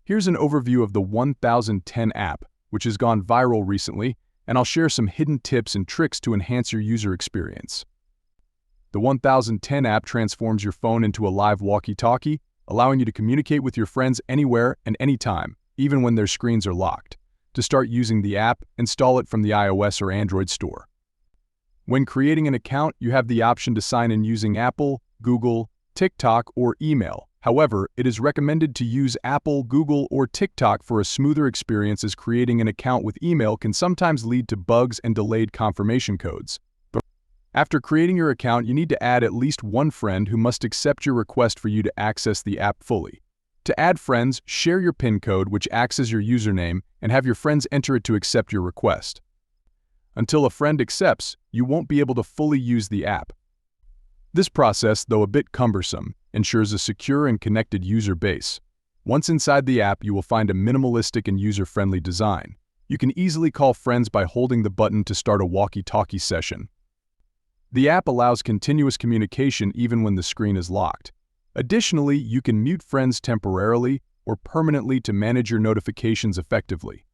Here's an overview of the 1010 app, which has gone viral recently, and I'll share some hidden tips and tricks to enhance your user experience. The 1010 app transforms your phone into a live walkie-talkie, allowing you to communicate with your friends anywhere and anytime, even when their screens are locked. To start using the app, install it from the iOS or Android store. When creating an account, you have the option to sign in using Apple, Google, TikTok, or email. However, it is recommended to use Apple, Google, or TikTok for a smoother experience, as creating an account with email can sometimes lead to bugs and delayed confirmation codes. But after creating your account, you need to add at least one friend who must accept your request for you to access the app fully. To add friends, share your PIN code, which acts as your username, and have your friends enter it to accept your request. Until a friend accepts, you won't be able to fully use the app. This process, though a bit cumbersome, ensures a secure and connected user base. Once inside the app, you will find a minimalistic and user-friendly design. You can easily call friends by holding the button to start a walkie-talkie session. The app allows continuous communication even when the screen is locked. Additionally, you can mute friends temporarily or permanently to manage your notifications effectively.